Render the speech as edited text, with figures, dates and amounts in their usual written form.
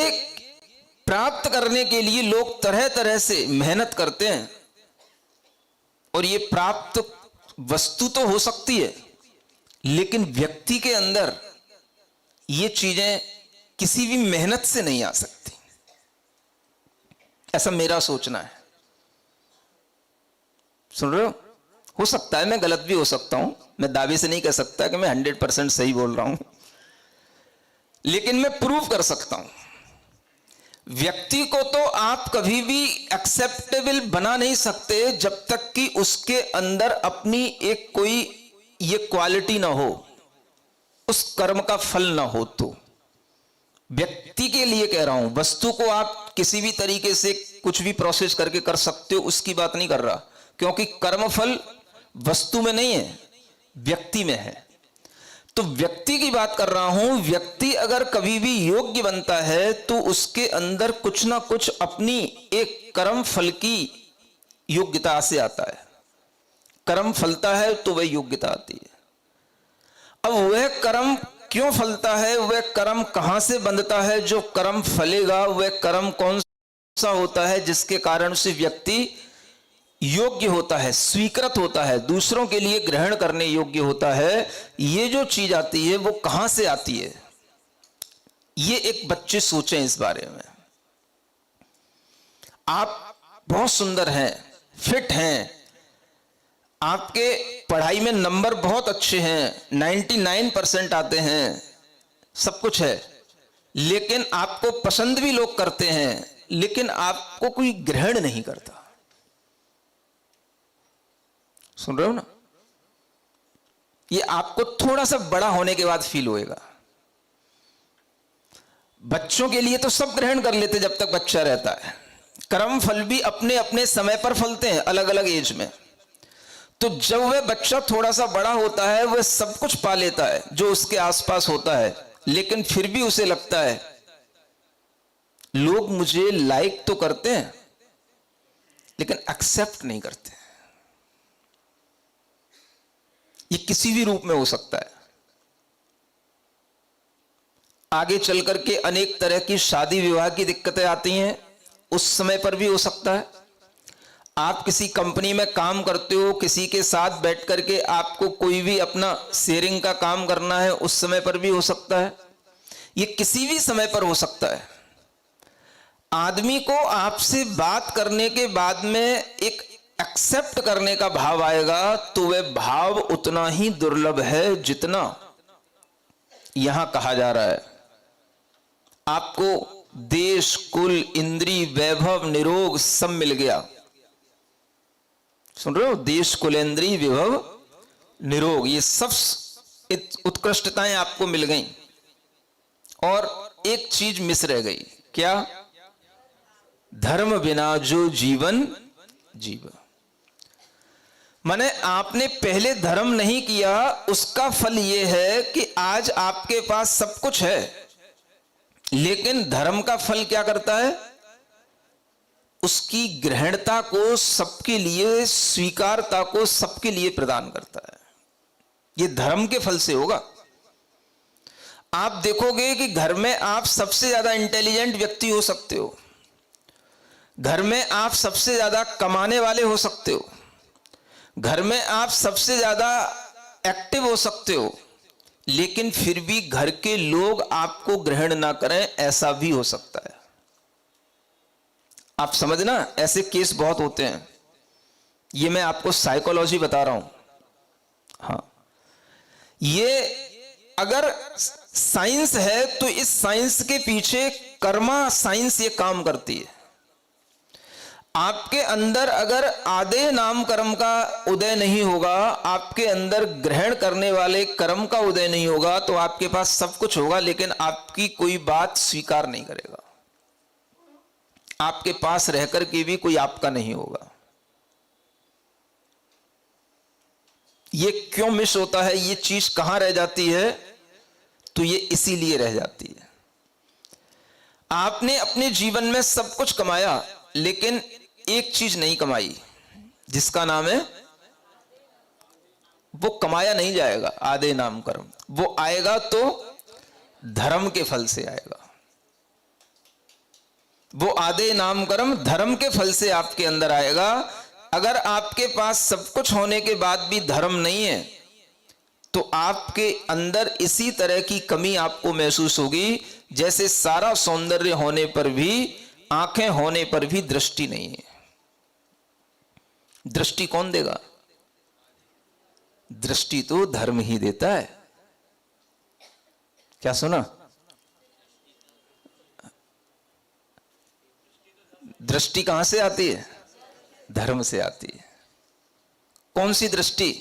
ये प्राप्त करने के लिए लोग तरह तरह से मेहनत करते हैं, और ये प्राप्त वस्तु तो हो सकती है, लेकिन व्यक्ति के अंदर ये चीजें किसी भी मेहनत से नहीं आ सकती। ऐसा मेरा सोचना है। सुन रहे हो सकता है मैं गलत भी हो सकता हूं, मैं दावे से नहीं कह सकता कि मैं 100% सही बोल रहा हूं, लेकिन मैं प्रूव कर सकता हूं। व्यक्ति को तो आप कभी भी एक्सेप्टेबल बना नहीं सकते जब तक कि उसके अंदर अपनी एक कोई ये क्वालिटी ना हो, उस कर्म का फल ना हो। तो व्यक्ति के लिए कह रहा हूं, वस्तु को आप किसी भी तरीके से कुछ भी प्रोसेस करके कर सकते हो, उसकी बात नहीं कर रहा, क्योंकि कर्म फल वस्तु में नहीं है, व्यक्ति में है। तो व्यक्ति की बात कर रहा हूं। व्यक्ति अगर कभी भी योग्य बनता है तो उसके अंदर कुछ ना कुछ अपनी एक कर्म फल की योग्यता से आता है। कर्म फलता है तो वह योग्यता आती है। अब वह कर्म क्यों फलता है, वह कर्म कहां से बंधता है, जो कर्म फलेगा वह कर्म कौन सा होता है जिसके कारण से व्यक्ति योग्य होता है, स्वीकृत होता है, दूसरों के लिए ग्रहण करने योग्य होता है। ये जो चीज आती है वो कहां से आती है, ये एक बच्चे सोचें इस बारे में। आप बहुत सुंदर हैं, फिट हैं, आपके पढ़ाई में नंबर बहुत अच्छे हैं, 99% आते हैं, सब कुछ है, लेकिन आपको पसंद भी लोग करते हैं, लेकिन आपको कोई ग्रहण नहीं करता। सुन रहे हो ना? ये आपको थोड़ा सा बड़ा होने के बाद फील होएगा। बच्चों के लिए तो सब ग्रहण कर लेते जब तक बच्चा रहता है। कर्म फल भी अपने अपने समय पर फलते हैं, अलग अलग एज में। तो जब वह बच्चा थोड़ा सा बड़ा होता है, वह सब कुछ पा लेता है जो उसके आसपास होता है, लेकिन फिर भी उसे लगता है लोग मुझे लाइक तो करते हैं लेकिन एक्सेप्ट नहीं करते। ये किसी भी रूप में हो सकता है। आगे चल करके अनेक तरह की शादी विवाह की दिक्कतें आती हैं, उस समय पर भी हो सकता है। आप किसी कंपनी में काम करते हो, किसी के साथ बैठ करके आपको कोई भी अपना शेयरिंग का काम करना है, उस समय पर भी हो सकता है। ये किसी भी समय पर हो सकता है। आदमी को आपसे बात करने के बाद में एक एक्सेप्ट करने का भाव आएगा, तो वह भाव उतना ही दुर्लभ है जितना यहां कहा जा रहा है। आपको देश, कुल, इंद्री, वैभव, निरोग सब मिल गया। सुन रहे हो? देश, कुल, इंद्री, वैभव, निरोग, ये सब उत्कृष्टताएं आपको मिल गई, और एक चीज मिस रह गई। क्या? धर्म बिना जो जीवन जीव। माने आपने पहले धर्म नहीं किया, उसका फल यह है कि आज आपके पास सब कुछ है, लेकिन धर्म का फल क्या करता है? उसकी ग्रहणता को सबके लिए, स्वीकारता को सबके लिए प्रदान करता है। यह धर्म के फल से होगा। आप देखोगे कि घर में आप सबसे ज्यादा इंटेलिजेंट व्यक्ति हो सकते हो, घर में आप सबसे ज्यादा कमाने वाले हो सकते हो, घर में आप सबसे ज्यादा एक्टिव हो सकते हो, लेकिन फिर भी घर के लोग आपको ग्रहण ना करें, ऐसा भी हो सकता है। आप समझना, ऐसे केस बहुत होते हैं। ये मैं आपको साइकोलॉजी बता रहा हूं। हाँ, ये अगर साइंस है तो इस साइंस के पीछे कर्मा साइंस ये काम करती है। आपके अंदर अगर आदेय नाम कर्म का उदय नहीं होगा, आपके अंदर ग्रहण करने वाले कर्म का उदय नहीं होगा, तो आपके पास सब कुछ होगा लेकिन आपकी कोई बात स्वीकार नहीं करेगा। आपके पास रहकर के भी कोई आपका नहीं होगा। ये क्यों मिस होता है? ये चीज कहां रह जाती है? तो ये इसीलिए रह जाती है। आपने अपने जीवन में सब कुछ कमाया, लेकिन एक चीज नहीं कमाई, जिसका नाम है, वो कमाया नहीं जाएगा, आदे नाम कर्म। वो आएगा तो धर्म के फल से आएगा। वो आदे नाम कर्म धर्म के फल से आपके अंदर आएगा। अगर आपके पास सब कुछ होने के बाद भी धर्म नहीं है तो आपके अंदर इसी तरह की कमी आपको महसूस होगी जैसे सारा सौंदर्य होने पर भी, आंखें होने पर भी दृष्टि नहीं है। दृष्टि कौन देगा? दृष्टि तो धर्म ही देता है। क्या सुना? दृष्टि कहां से आती है? धर्म से आती है। कौन सी दृष्टि?